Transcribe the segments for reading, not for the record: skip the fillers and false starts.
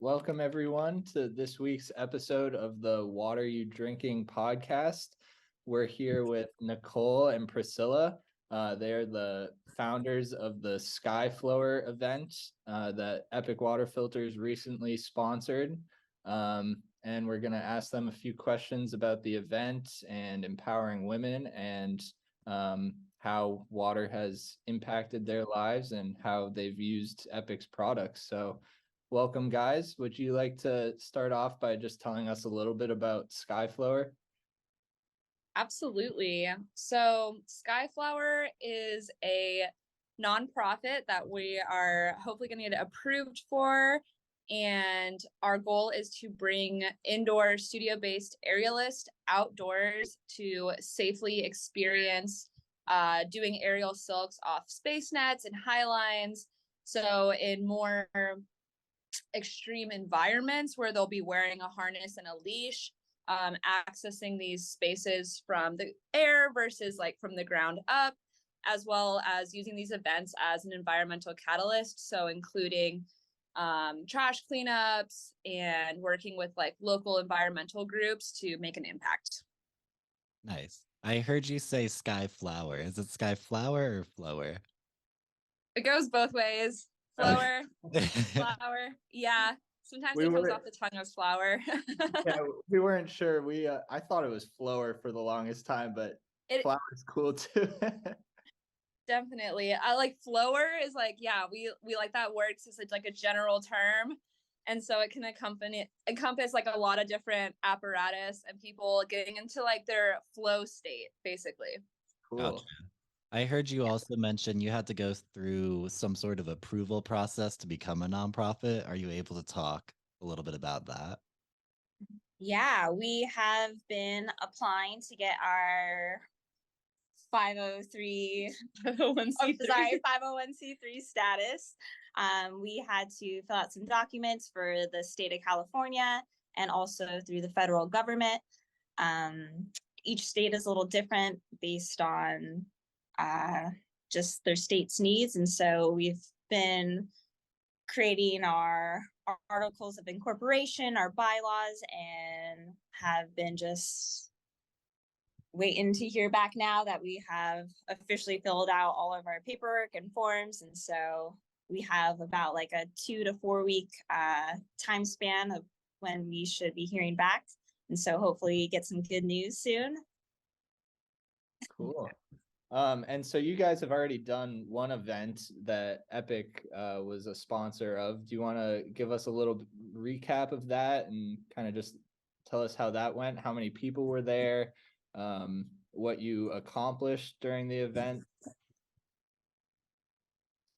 Welcome everyone to this week's episode of the Water You Drinking podcast. We're here with Nicole and Priscilla. They're the founders of the Skyflower event that Epic Water Filters recently sponsored. And we're going to ask them a few questions about the event and empowering women and how water has impacted their lives and how they've used Epic's products. So welcome, guys. Would you like to start off by just telling us a little bit about Skyflower? Absolutely. So Skyflower is a nonprofit that we are hopefully going to get approved for. And our goal is to bring indoor studio-based aerialists outdoors to safely experience doing aerial silks off space nets and highlines. So in more extreme environments where they'll be wearing a harness and a leash, accessing these spaces from the air versus like from the ground up, as well as using these events as an environmental catalyst. So including trash cleanups and working with like local environmental groups to make an impact. Nice. I heard you say Skyflower. Is it Skyflower or Flower? It goes both ways. Flower, flower. Yeah. Sometimes it comes off the tongue as flower. Yeah, we weren't sure. I thought it was Flower for the longest time, but Flower's cool too. Definitely. I like flower is like, yeah, we like that word because it's like a general term. And so it can encompass like a lot of different apparatus and people getting into like their flow state, basically. Cool. Gotcha. I heard you also mention you had to go through some sort of approval process to become a nonprofit. Are you able to talk a little bit about that? Yeah, we have been applying to get our 503 501c3 status. We had to fill out some documents for the state of California and also through the federal government. Each state is a little different based on just their state's needs. And so we've been creating our articles of incorporation, our bylaws, and have been just waiting to hear back now that we have officially filled out all of our paperwork and forms. And so we have about like a 2 to 4 week time span of when we should be hearing back. And so hopefully get some good news soon. Cool. And so you guys have already done one event that Epic was a sponsor of. Do you want to give us a little recap of that and kind of just tell us how that went? How many people were there? What you accomplished during the event?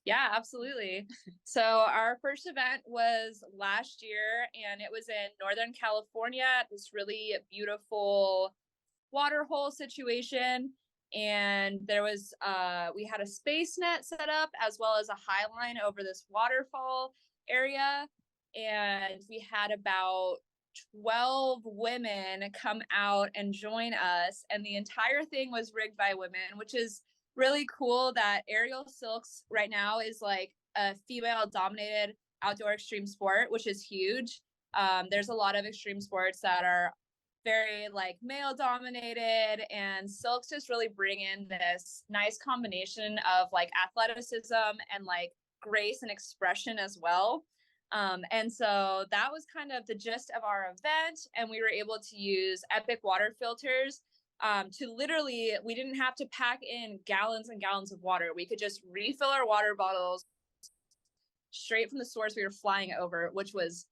Yeah, absolutely. So our first event was last year and it was in Northern California, this really beautiful water hole situation. And there was we had a space net set up as well as a high line over this waterfall area. And we had about 12 women come out and join us. And the entire thing was rigged by women, which is really cool that aerial silks right now is like a female dominated outdoor extreme sport, which is huge. There's a lot of extreme sports that are very like male dominated, and silks just really bring in this nice combination of like athleticism and like grace and expression as well. And so that was kind of the gist of our event, and we were able to use Epic water filters to literally, we didn't have to pack in gallons and gallons of water. We could just refill our water bottles straight from the source we were flying over, which was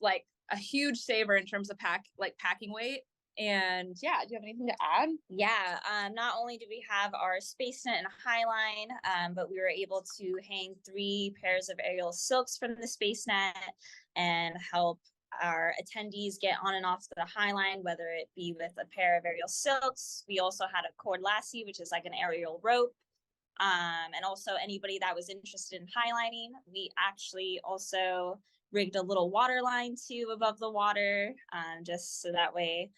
like a huge saver in terms of packing weight. And yeah, do you have anything to add? Yeah, not only do we have our space net and highline, but we were able to hang 3 pairs of aerial silks from the space net and help our attendees get on and off the highline, whether it be with a pair of aerial silks. We also had a cord lassie, which is like an aerial rope. And also anybody that was interested in highlining, we actually also rigged a little water line too above the water, just so that way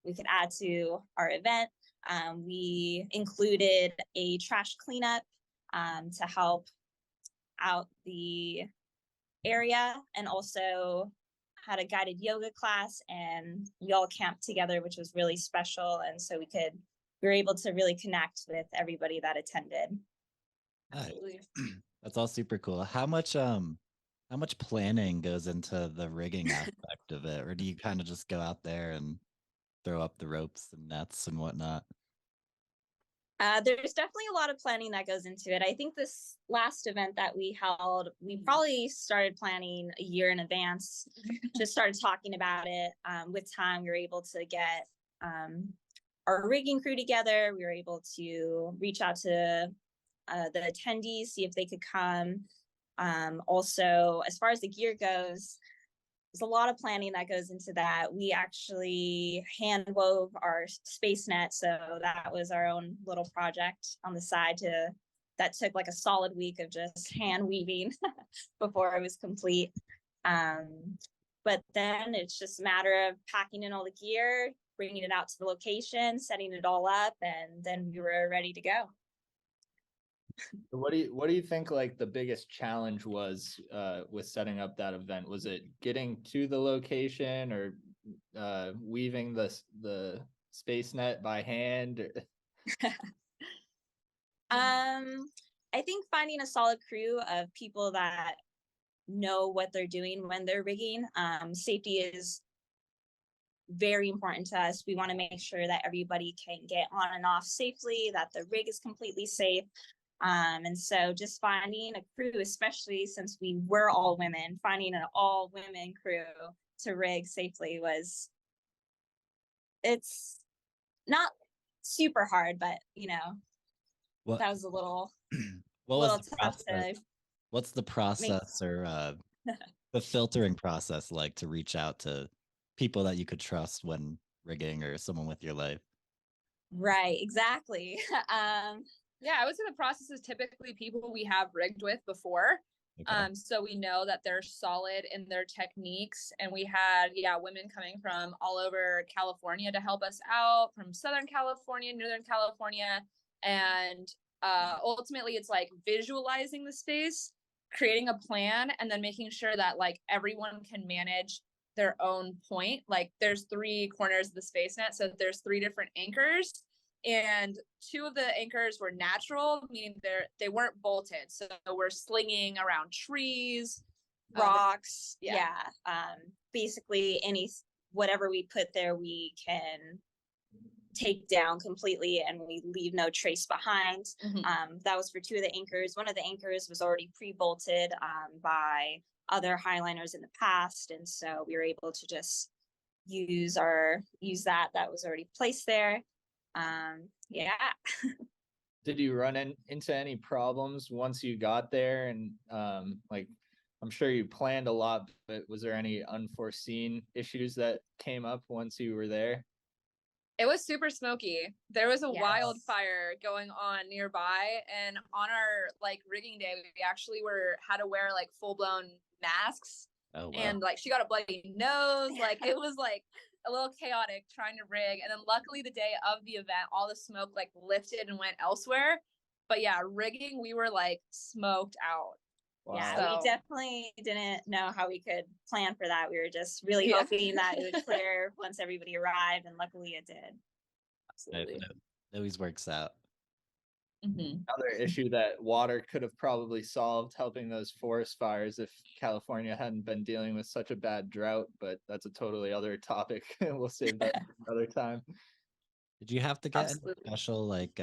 we could add to our event. We included a trash cleanup to help out the area, and also had a guided yoga class, and we all camped together, which was really special. And so we were able to really connect with everybody that attended. Nice. Absolutely. That's all super cool. How much planning goes into the rigging aspect of it? Or do you kind of just go out there and throw up the ropes and nets and whatnot? There's definitely a lot of planning that goes into it. I think this last event that we held, we probably started planning a year in advance, just started talking about it. With time, we were able to get our rigging crew together. We were able to reach out to the attendees, see if they could come. Also, as far as the gear goes, there's a lot of planning that goes into that. We actually hand wove our space net, so that was our own little project on the side that took like a solid week of just hand weaving before it was complete. But then it's just a matter of packing in all the gear, bringing it out to the location, setting it all up, and then we were ready to go. What do you think like the biggest challenge was with setting up that event? Was it getting to the location, or weaving the space net by hand? I think finding a solid crew of people that know what they're doing when they're rigging. Safety is very important to us. We want to make sure that everybody can get on and off safely, that the rig is completely safe. And so just finding a crew, especially since we were all women, finding an all women crew to rig safely it's not super hard, but What that was a little what little was the tough process? to What's the process or the filtering process like to reach out to people that you could trust when rigging, or someone with your life? right, exactly. Yeah, I would say the process is typically people we have rigged with before. Okay. So we know that they're solid in their techniques. And we had, women coming from all over California to help us out, from Southern California, Northern California. And ultimately it's like visualizing the space, creating a plan, and then making sure that like everyone can manage their own point. Like there's 3 corners of the space net. So there's 3 different anchors. And 2 of the anchors were natural, meaning they weren't bolted. So we're slinging around trees, Rocks. Basically whatever we put there, we can take down completely and we leave no trace behind. Mm-hmm. That was for 2 of the anchors. One of the anchors was already pre-bolted by other highliners in the past. And so we were able to just use that was already placed there. Yeah. Did you run into any problems once you got there? And like, I'm sure you planned a lot, but was there any unforeseen issues that came up once you were there? It was super smoky. There was a Yes. wildfire going on nearby, and on our like rigging day, we actually had to wear like full blown masks. Oh wow. And like she got a bloody nose. Like it was like a little chaotic trying to rig. And then luckily the day of the event, all the smoke like lifted and went elsewhere. But yeah, rigging, we were like smoked out. Wow. Yeah, So- we definitely didn't know how we could plan for that. We were just really hoping that it would clear once everybody arrived, and luckily it did. Absolutely. It always works out. Mm-hmm. Another issue that water could have probably solved, helping those forest fires if California hadn't been dealing with such a bad drought, but that's a totally other topic. We'll save that for another time. Did you have to get any Absolutely. special like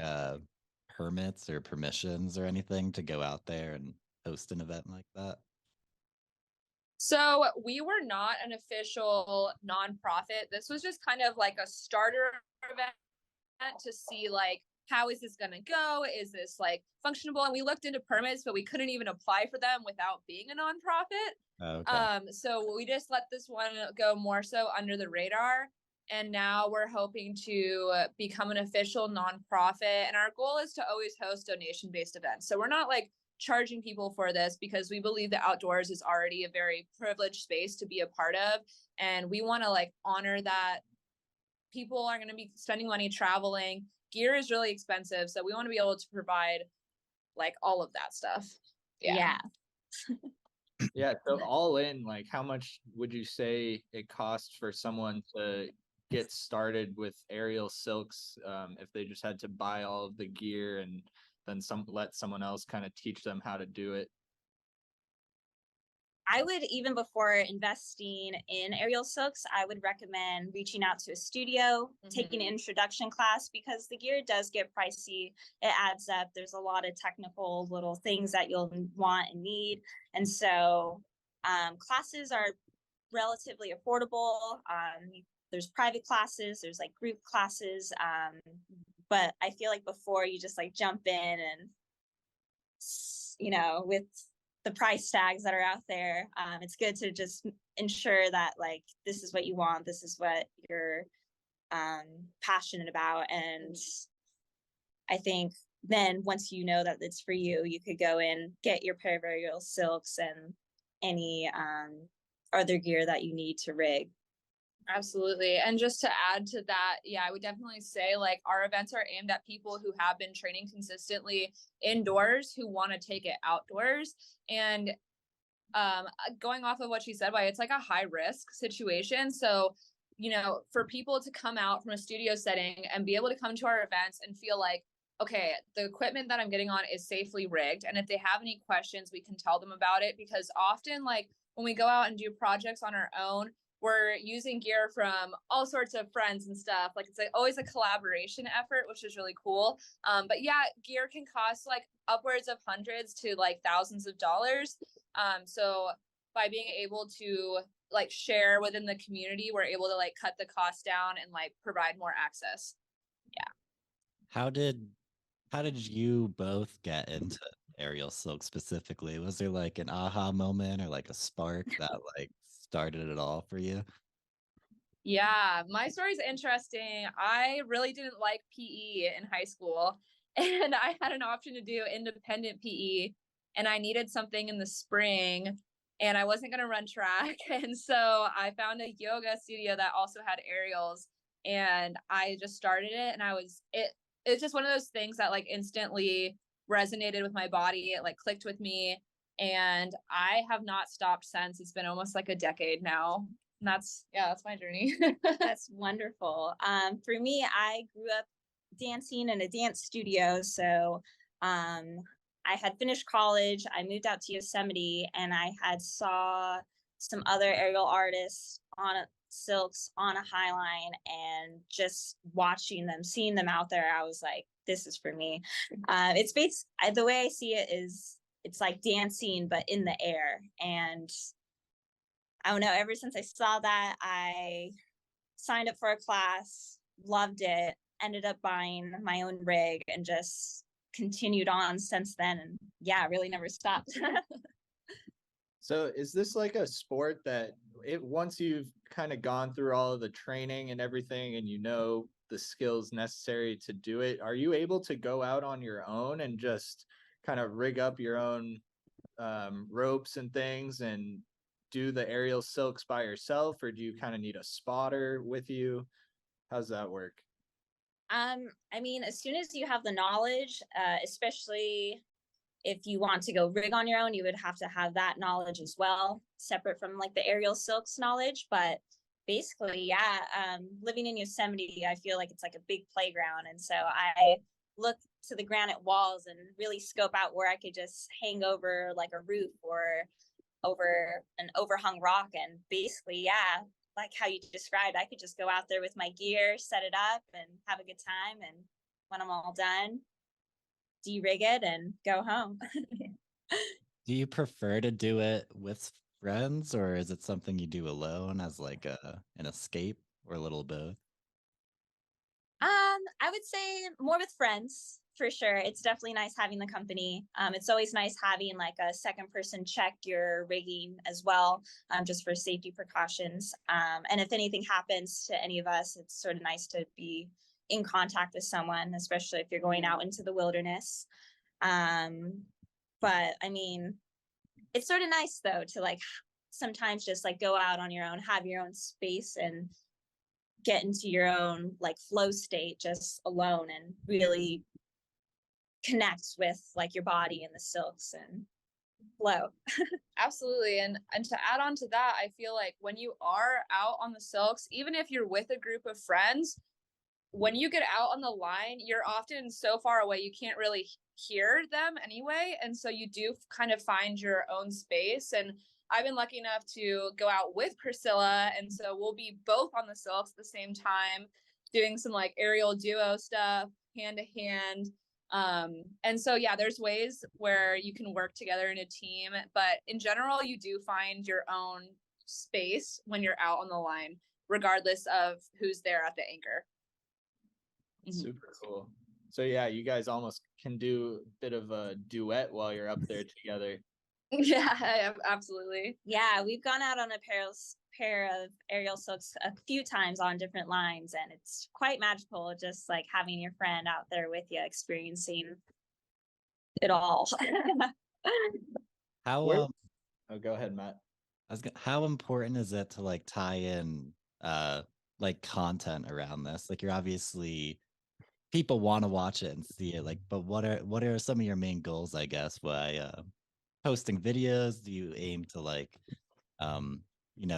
permits or permissions or anything to go out there and host an event like that? So we were not an official nonprofit. This was just kind of like a starter event to see like, how is this going to go? Is this like functionable? And we looked into permits, but we couldn't even apply for them without being a nonprofit. Okay. So we just let this one go more so under the radar. And now we're hoping to become an official nonprofit. And our goal is to always host donation-based events. So we're not like charging people for this, because we believe the outdoors is already a very privileged space to be a part of. And we want to like honor that people are going to be spending money traveling. Gear is really expensive. So we want to be able to provide like all of that stuff. Yeah. Yeah, so all in, like, how much would you say it costs for someone to get started with aerial silks, if they just had to buy all of the gear and then let someone else kind of teach them how to do it? I would, even before investing in aerial silks, I would recommend reaching out to a studio, taking an introduction class, because the gear does get pricey. It adds up. There's a lot of technical little things that you'll want and need. And so classes are relatively affordable. There's private classes, there's like group classes. But I feel like before you just like jump in and, with the price tags that are out there, it's good to just ensure that like this is what you want, this is what you're passionate about. And I think then once you know that it's for you, you could go in, get your pair of aerial silks and any other gear that you need to rig. Absolutely. And just to add to that, yeah, I would definitely say like our events are aimed at people who have been training consistently indoors, who want to take it outdoors. And going off of what she said, why it's like a high risk situation. So, for people to come out from a studio setting and be able to come to our events and feel like, okay, the equipment that I'm getting on is safely rigged. And if they have any questions, we can tell them about it, because often like when we go out and do projects on our own, we're using gear from all sorts of friends and stuff. Like it's like always a collaboration effort, which is really cool. But yeah, gear can cost like upwards of hundreds to like thousands of dollars. So by being able to like share within the community, we're able to like cut the cost down and like provide more access. Yeah. How did you both get into aerial silk specifically? Was there like an aha moment or like a spark that like started it all for you? Yeah, my story's interesting. I really didn't like PE in high school, and I had an option to do independent PE, and I needed something in the spring, and I wasn't going to run track. And so I found a yoga studio that also had aerials, and I just started it, and it's just one of those things that like instantly resonated with my body. It like clicked with me, and I have not stopped since. It's been almost like a decade now. And that's my journey. That's wonderful. For me, I grew up dancing in a dance studio. So I had finished college. I moved out to Yosemite, and I had saw some other aerial artists on silks on a highline, and just watching them, seeing them out there, I was like, this is for me. It's the way I see it is it's like dancing, but in the air. And I don't know, ever since I saw that, I signed up for a class, loved it, ended up buying my own rig, and just continued on since then. And yeah, really never stopped. So is this like a sport that once you've kind of gone through all of the training and everything and the skills necessary to do it, are you able to go out on your own and just kind of rig up your own ropes and things and do the aerial silks by yourself, or do you kind of need a spotter with you? How's that work? I mean, as soon as you have the knowledge, especially if you want to go rig on your own, you would have to have that knowledge as well, separate from like the aerial silks knowledge. But basically, yeah, living in Yosemite, I feel like it's like a big playground. And so I look to the granite walls and really scope out where I could just hang over like a roof or over an overhung rock. And basically, yeah, like how you described, I could just go out there with my gear, set it up, and have a good time. And when I'm all done, de-rig it and go home. Do you prefer to do it with friends, or is it something you do alone as like an escape, or a little both? I would say more with friends for sure. It's definitely nice having the company. It's always nice having like a second person check your rigging as well, just for safety precautions. And if anything happens to any of us, it's sort of nice to be in contact with someone, especially if you're going out into the wilderness. But I mean, it's sort of nice though to like sometimes just like go out on your own, have your own space, and get into your own like flow state just alone, and really connect with like your body and the silks and flow. Absolutely. And to add on to that, I feel like when you are out on the silks, even if you're with a group of friends, when you get out on the line, you're often so far away you can't really hear them anyway. And so you do kind of find your own space. And I've been lucky enough to go out with Priscilla. And so we'll be both on the silks at the same time, doing some like aerial duo stuff, hand to hand. And so, yeah, there's ways where you can work together in a team, but in general, you do find your own space when you're out on the line, regardless of who's there at the anchor. Super cool. So yeah, you guys almost can do a bit of a duet while you're up there together. Yeah, absolutely. Yeah, we've gone out on a pair of aerial silks a few times on different lines, and it's quite magical just like having your friend out there with you, experiencing it all. How Where- Oh, go ahead, Matt. how important is it to like tie in like content around this? Like you're obviously people want to watch it and see it, like, but what are some of your main goals, I guess, by posting videos? Do you aim to like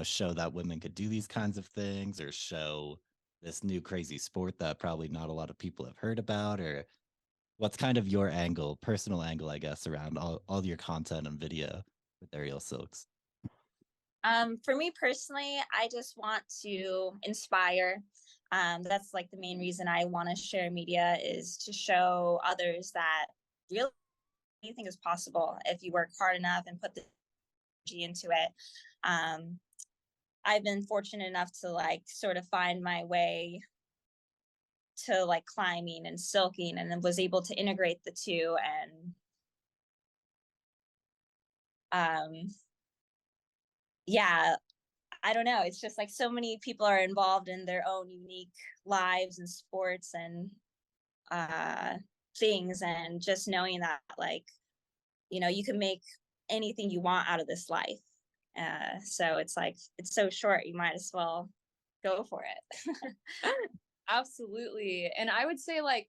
show that women could do these kinds of things, or show this new crazy sport that probably not a lot of people have heard about? Or what's kind of your personal angle, I guess, around all your content and video with aerial silks? For me personally, I just want to inspire. That's like the main reason I want to share media, is to show others that really anything is possible if you work hard enough and put the energy into it. I've been fortunate enough to like sort of find my way to like climbing and silking, and then was able to integrate the two. And yeah, I don't know, it's just like so many people are involved in their own unique lives and sports and things, and just knowing that like, you can make anything you want out of this life. So it's like, it's so short, you might as well go for it. Absolutely. And I would say like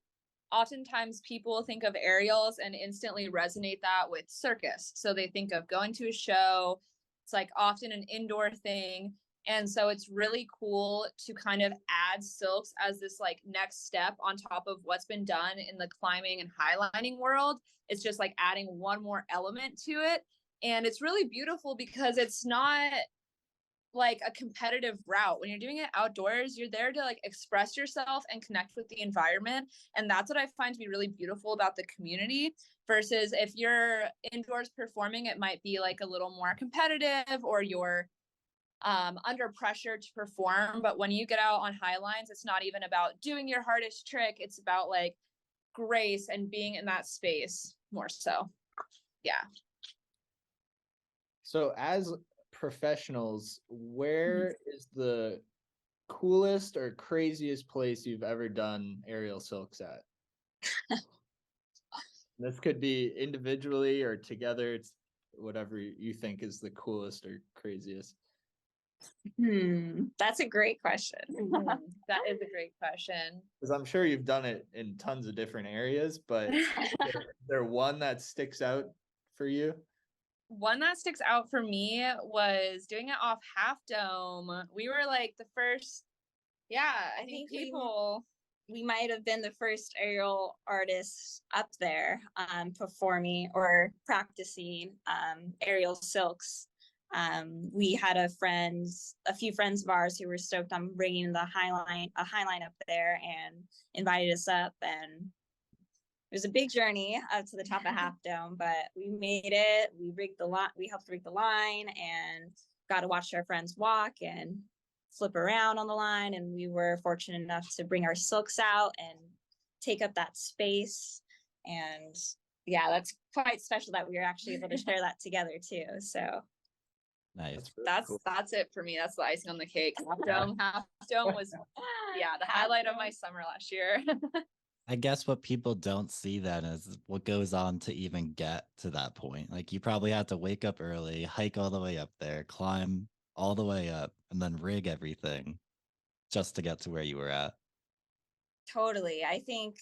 oftentimes people think of aerials and instantly resonate that with circus. So they think of going to a show. It's like often an indoor thing. And so it's really cool to kind of add silks as this like next step on top of what's been done in the climbing and highlining world. It's just like adding one more element to it. And it's really beautiful because it's not like a competitive route. When you're doing it outdoors, you're there to like express yourself and connect with the environment. And that's what I find to be really beautiful about the community, versus if you're indoors performing, it might be like a little more competitive, or you're under pressure to perform. But when you get out on high lines, it's not even about doing your hardest trick. It's about like grace and being in that space more so. Yeah. So as professionals, where is the coolest or craziest place you've ever done aerial silks at? This could be individually or together. It's whatever you think is the coolest or craziest. That's a great question. That is a great question. Because I'm sure you've done it in tons of different areas, but is there one that sticks out for you? One that sticks out for me was doing it off Half Dome. We were like the first, I think people. We might have been the first aerial artists up there performing or practicing aerial silks. We had a few friends of ours who were stoked on bringing a high line up there, and invited us up. And it was a big journey up to the top of Half Dome, but we made it. We helped rig the line, and got to watch our friends walk and flip around on the line. And we were fortunate enough to bring our silks out and take up that space. And yeah, that's quite special that we were actually able to share that together too. So Nice. That's it for me. That's the icing on the cake. Half Dome was the highlight of my summer last year. I guess what people don't see then is what goes on to even get to that point. Like you probably had to wake up early, hike all the way up there, climb all the way up, and then rig everything just to get to where you were at. totally. I think,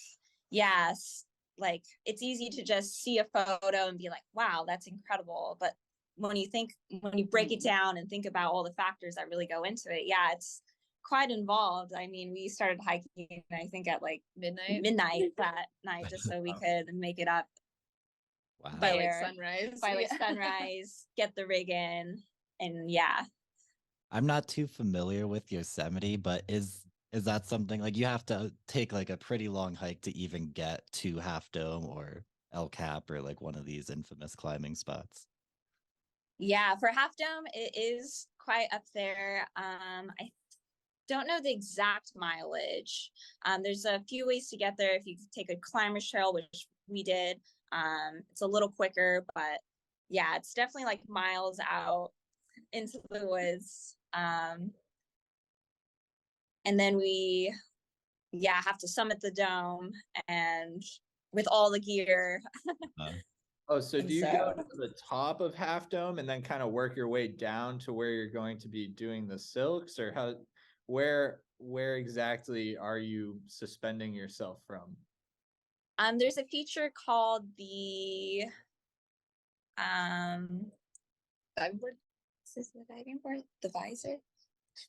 yes, like, it's easy to just see a photo and be like, wow, that's incredible. But when you break it down and think about all the factors that really go into it, yeah, it's quite involved. I mean, we started hiking, I think at like midnight that night, just so we could make it up Wow. by like there sunrise. by like sunrise, get the rig in, and yeah. I'm not too familiar with Yosemite, but is that something like you have to take like a pretty long hike to even get to Half Dome or El Cap or like one of these infamous climbing spots? Yeah, for Half Dome, it is quite up there. I don't know the exact mileage. There's a few ways to get there. If you take a climber's trail, which we did, it's a little quicker, but yeah, it's definitely like miles out into the woods. And then we, yeah, have to summit the dome and with all the gear. Oh, so And do you go so- to the top of Half Dome and then kind of work your way down to where you're going to be doing the silks, or where exactly are you suspending yourself from? There's a feature called the Diving board? is this the diving board? The visor?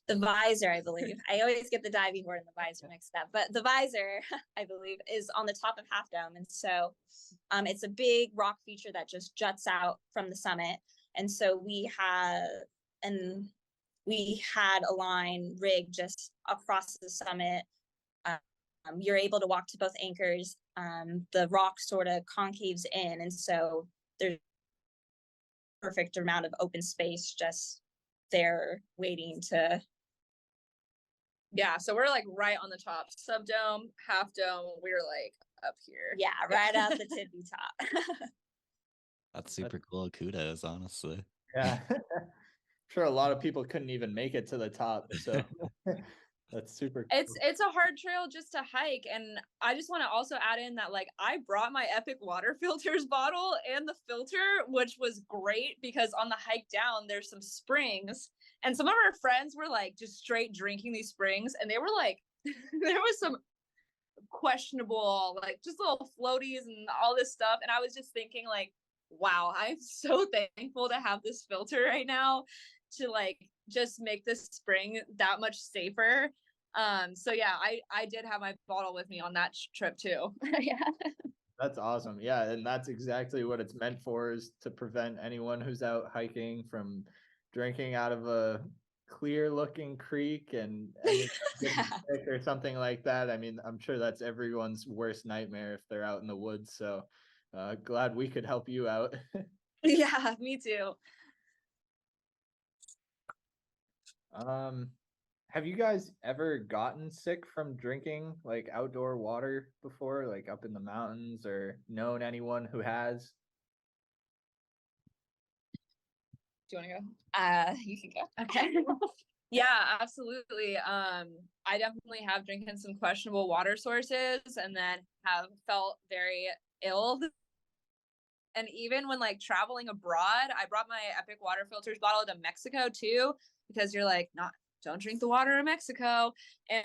The visor, I believe. I always get the diving board and the visor mixed up, but the visor, I believe, is on the top of Half Dome. And so it's a big rock feature that just juts out from the summit. And so we had a line rigged just across the summit. You're able to walk to both anchors. The rock sort of concaves in, and so there's perfect amount of open space just there waiting to. Yeah, so we're like right on the top. Subdome, Half Dome, we're like up here. Yeah, right out the tippy top. That's super cool. Kudos, honestly. Yeah. I'm sure a lot of people couldn't even make it to the top, so that's super cool. It's a hard trail just to hike, and I just want to also add in that like I brought my Epic water filters bottle and the filter, which was great because on the hike down there's some springs, and some of our friends were like just straight drinking these springs, and they were like there was some questionable like just little floaties and all this stuff, and I was just thinking like, wow, I'm so thankful to have this filter right now to like just make this spring that much safer. So yeah, I did have my bottle with me on that trip too. Yeah. That's awesome. Yeah, and that's exactly what it's meant for, is to prevent anyone who's out hiking from drinking out of a clear looking creek and getting sick or something like that. I mean, I'm sure that's everyone's worst nightmare if they're out in the woods. So glad we could help you out. Yeah, me too. Have you guys ever gotten sick from drinking like outdoor water before, like up in the mountains, or known anyone who has? Do you want to go? You can go. Okay. Yeah, absolutely. I definitely have drinking some questionable water sources and then have felt very ill. And even when like traveling abroad, I brought my Epic water filters bottle to Mexico too, because you're like, don't drink the water in Mexico. And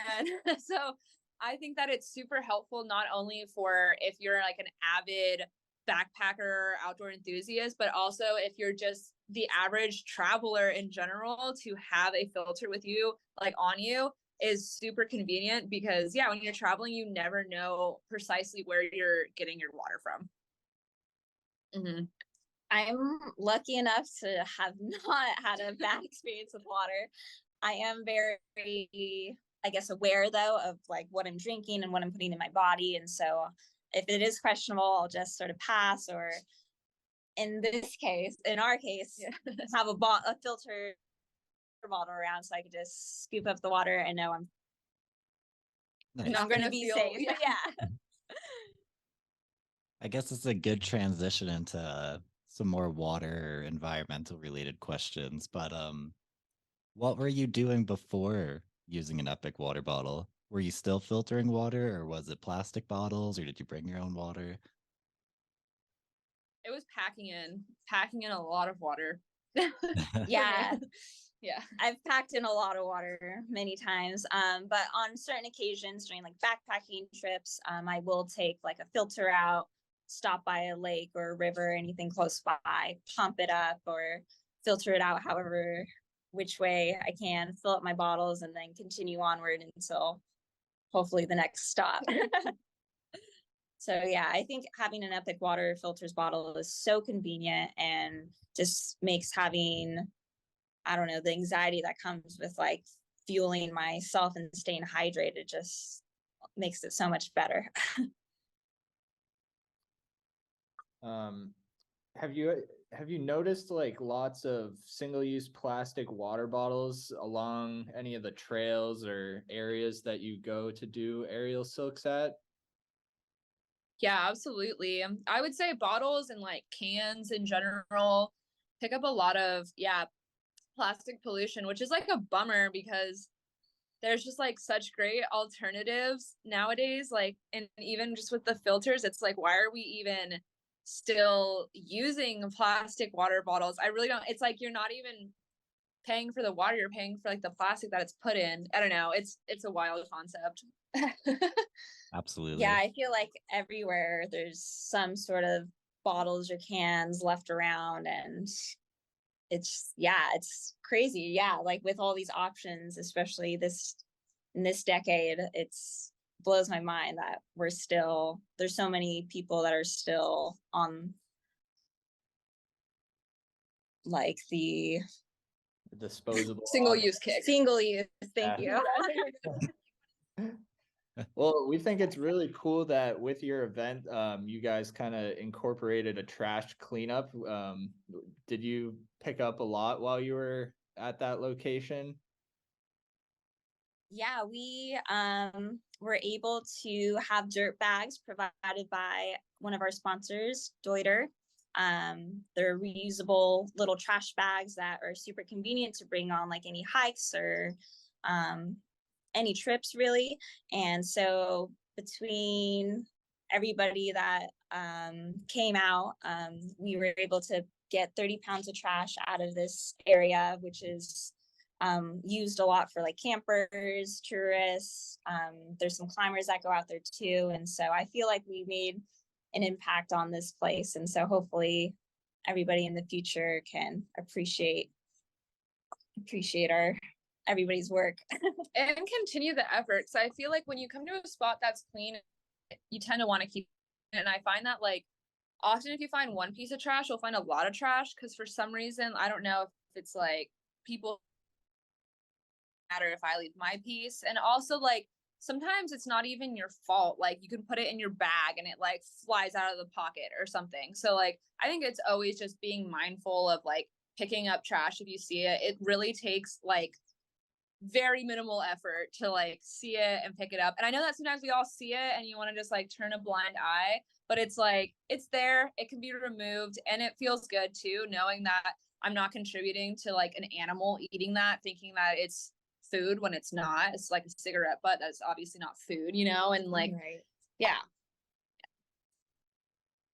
so I think that it's super helpful, not only for if you're like an avid backpacker, outdoor enthusiast, but also if you're just the average traveler in general, to have a filter with you, like on you, is super convenient because yeah, when you're traveling, you never know precisely where you're getting your water from. Mm-hmm. I'm lucky enough to have not had a bad experience with water. I am very, I guess, aware though of like what I'm drinking and what I'm putting in my body. And so if it is questionable, I'll just sort of pass, or in our case, have a filter bottle around so I could just scoop up the water and know I'm Nice. not going to be safe. Yeah. I guess it's a good transition into some more water environmental related questions. But what were you doing before using an Epic water bottle? Were you still filtering water, or was it plastic bottles, or did you bring your own water? It was packing in a lot of water. Yeah. Yeah. I've packed in a lot of water many times. But on certain occasions during like backpacking trips, I will take like a filter out, stop by a lake or a river, anything close by, pump it up or filter it out however which way I can, fill up my bottles, and then continue onward until hopefully the next stop. So yeah, I think having an Epic water filters bottle is so convenient and just makes having, I don't know, the anxiety that comes with like fueling myself and staying hydrated just makes it so much better. Have you noticed like lots of single-use plastic water bottles along any of the trails or areas that you go to do aerial silks at? Yeah, absolutely. I would say bottles and like cans in general pick up a lot of, yeah, plastic pollution, which is like a bummer because there's just like such great alternatives nowadays. Like, and even just with the filters, it's like, why are we even still using plastic water bottles? I really don't, it's like you're not even paying for the water, you're paying for like the plastic that it's put in. I don't know. It's a wild concept. Absolutely. Yeah, I feel like everywhere there's some sort of bottles or cans left around, and it's crazy. Yeah, like with all these options, especially in this decade, it's blows my mind that there's so many people that are still on like the Disposable Single use kick. single use. Thank Yeah. you. Well, we think it's really cool that with your event, you guys kind of incorporated a trash cleanup. Did you pick up a lot while you were at that location? Yeah, we were able to have dirt bags provided by one of our sponsors, Deuter. They're reusable little trash bags that are super convenient to bring on like any hikes or any trips really. And so between everybody that came out, we were able to get 30 pounds of trash out of this area, which is used a lot for like campers, tourists. There's some climbers that go out there too. And so I feel like we made an impact on this place. And so hopefully everybody in the future can appreciate our everybody's work. And continue the effort. So I feel like when you come to a spot that's clean, you tend to want to keep it. And I find that like often if you find one piece of trash, you'll find a lot of trash because for some reason, I don't know if it's like people matter if I leave my piece. And also like sometimes it's not even your fault. Like you can put it in your bag and it like flies out of the pocket or something. So like I think it's always just being mindful of like picking up trash if you see it. It really takes like very minimal effort to like see it and pick it up. And I know that sometimes we all see it and you want to just like turn a blind eye, but it's like it's there, it can be removed, and it feels good too, knowing that I'm not contributing to like an animal eating that, thinking that it's food when it's not. It's like a cigarette butt that's obviously not food, you know? And like, Right. yeah.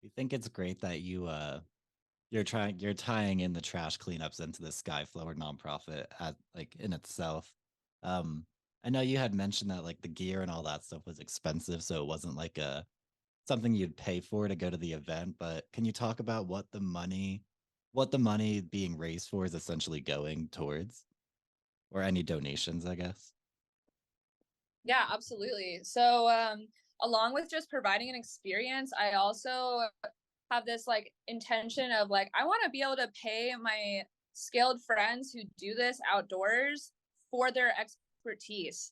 We think it's great that you're tying in the trash cleanups into the Skyflower nonprofit at like in itself. I know you had mentioned that like the gear and all that stuff was expensive, so it wasn't like something you'd pay for to go to the event, but can you talk about what the money being raised for is essentially going towards, or any donations, I guess? Yeah, absolutely. So, along with just providing an experience, I also have this like intention of like, I want to be able to pay my skilled friends who do this outdoors for their expertise.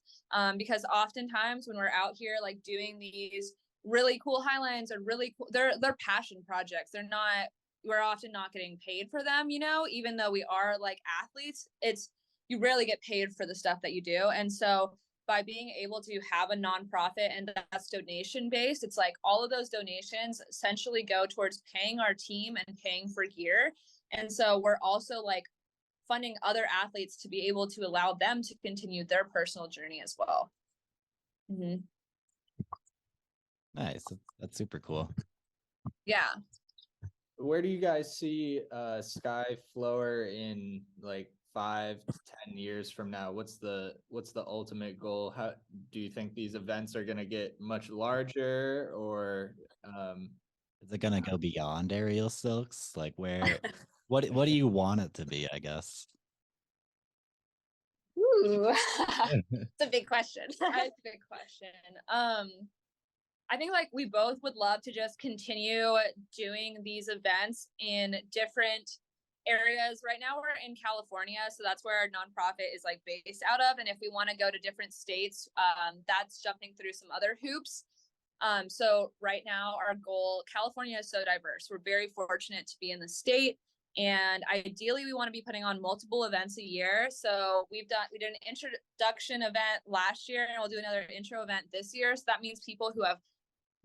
Because oftentimes when we're out here like doing these really cool highlands or really cool, they're passion projects. We're often not getting paid for them, you know, even though we are like athletes, you rarely get paid for the stuff that you do. And so by being able to have a nonprofit and that's donation based, it's like all of those donations essentially go towards paying our team and paying for gear. And so we're also like funding other athletes to be able to allow them to continue their personal journey as well. Mm-hmm. Nice. That's super cool. Yeah. Where do you guys see Skyflower in like 5 to 10 years from now? What's the ultimate goal? How do you think these events are going to get much larger, or Is it gonna go beyond aerial silks? Like where what do you want it to be, I guess? Ooh, it's a big question. That's a big question. I think like we both would love to just continue doing these events in different areas. Right now we're in California, so that's where our nonprofit is like based out of. And if we want to go to different states, that's jumping through some other hoops. So right now our goal, California is so diverse. We're very fortunate to be in the state. And ideally we want to be putting on multiple events a year. So we did an introduction event last year, and we'll do another intro event this year. So that means people who have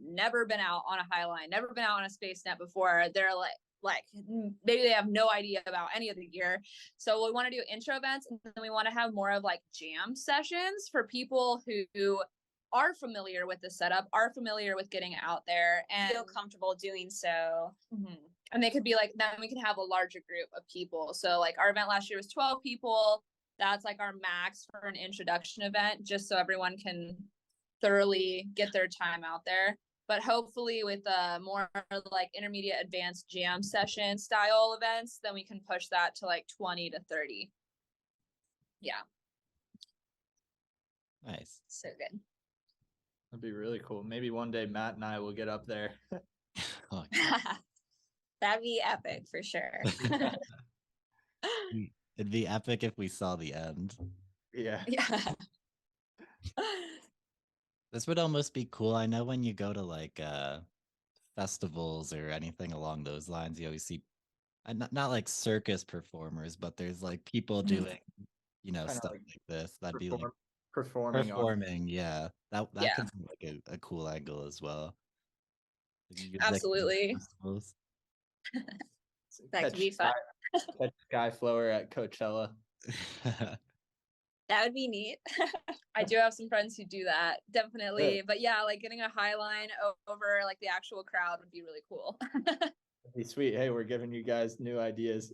never been out on a high line, never been out on a space net before, they're like maybe they have no idea about any of the gear. So we want to do intro events, and then we want to have more of like jam sessions for people who are familiar with the setup, are familiar with getting out there and feel comfortable doing so. Mm-hmm. And they could be like, then we can have a larger group of people. So like our event last year was 12 people. That's like our max for an introduction event, just so everyone can thoroughly get their time out there. But hopefully with more like intermediate advanced jam session style events, then we can push that to like 20 to 30. Yeah. Nice. So good. that'd be really cool. Maybe one day Matt and I will get up there. Oh, That'd be epic for sure. it'd be epic if we saw the end. Yeah. Yeah. This would almost be cool. I know when you go to like festivals or anything along those lines, you always see not like circus performers, but there's like people doing, Kinda stuff like like this. That'd be like performing art. performing, yeah. That Yeah. could be like a cool angle as well. You could, like, Absolutely. festivals. That could be fun. Catch Skyflower at Coachella. That would be neat. I do have some friends who do that, definitely. Good. But yeah, like getting a high line over like the actual crowd would be really cool. That'd be sweet. Hey, we're giving you guys new ideas.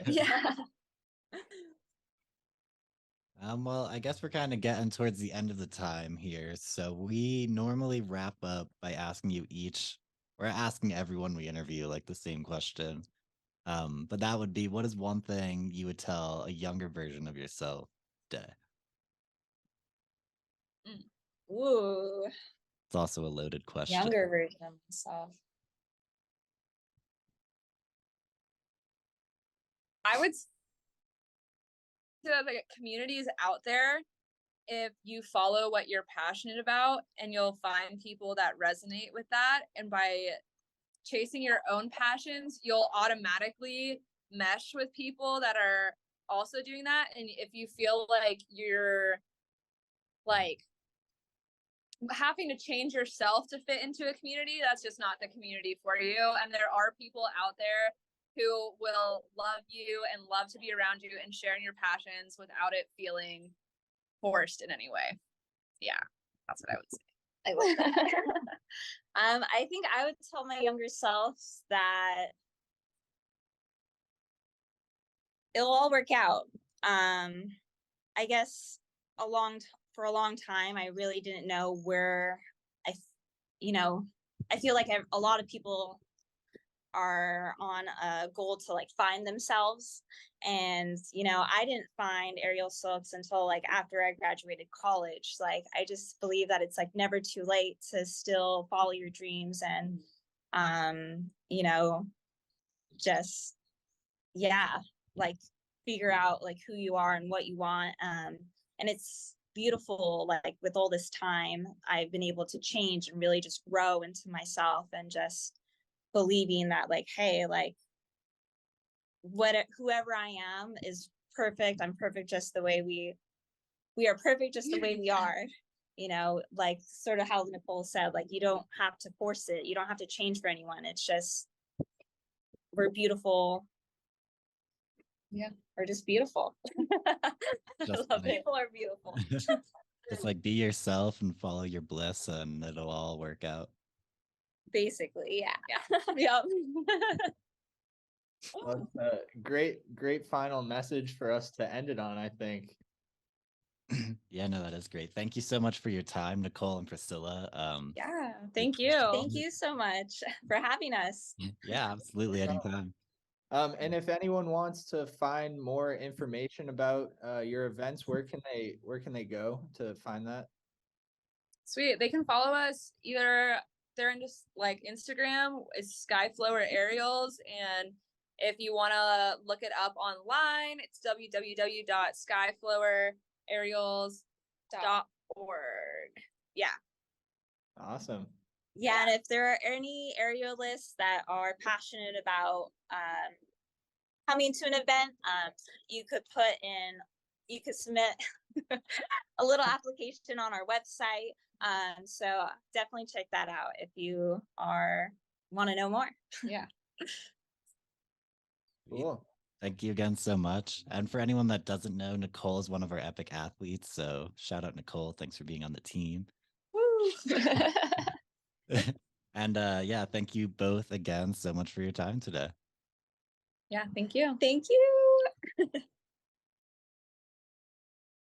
Yeah. Well, I guess we're kind of getting towards the end of the time here. So we normally wrap up by asking you each, or asking everyone we interview like the same question. But that would be, what is one thing you would tell a younger version of yourself today? Ooh, It's also a loaded question. younger version of myself. I would say that the community is out there. If you follow what you're passionate about, and you'll find people that resonate with that. And by chasing your own passions, you'll automatically mesh with people that are also doing that. And if you feel like you're like having to change yourself to fit into a community, that's just not the community for you. And there are people out there who will love you and love to be around you and sharing your passions without it feeling forced in any way. Yeah, that's what I would say. I love that. I think I would tell my younger self that it'll all work out. I guess for a long time, I really didn't know where I feel like a lot of people are on a goal to like find themselves, and I didn't find aerial silks until like after I graduated college. Like I just believe that it's like never too late to still follow your dreams and just like figure out like who you are and what you want. And it's beautiful, like with all this time I've been able to change and really just grow into myself, and just believing that like, hey, like whoever I am is perfect. I'm perfect just the way we are perfect just the way we are. Like sort of how Nicole said, like you don't have to force it, you don't have to change for anyone. It's just we're beautiful. Yeah, we're just beautiful. Just I love people are beautiful. Just like be yourself and follow your bliss, and it'll all work out. Basically, yeah. Yep. Well, it's a great final message for us to end it on, I think. Yeah, no, that is great. Thank you so much for your time, Nicole and Priscilla. Yeah, we thank you. appreciate Thank you so much for having us. Yeah, absolutely. Anytime. And if anyone wants to find more information about your events, where can they go to find that? Sweet. They can follow us either they're in just like Instagram, it's Skyflower Aerials. And if you want to look it up online, it's www.skyfloweraerials.org. Yeah. Awesome. Yeah, and if there are any aerialists that are passionate about coming to an event, you could submit a little application on our website. So definitely check that out if you want to know more. Yeah. Cool. Thank you again so much. And for anyone that doesn't know, Nicole is one of our epic athletes. So shout out Nicole. Thanks for being on the team. Woo. And yeah, thank you both again so much for your time today. Yeah, thank you. Thank you.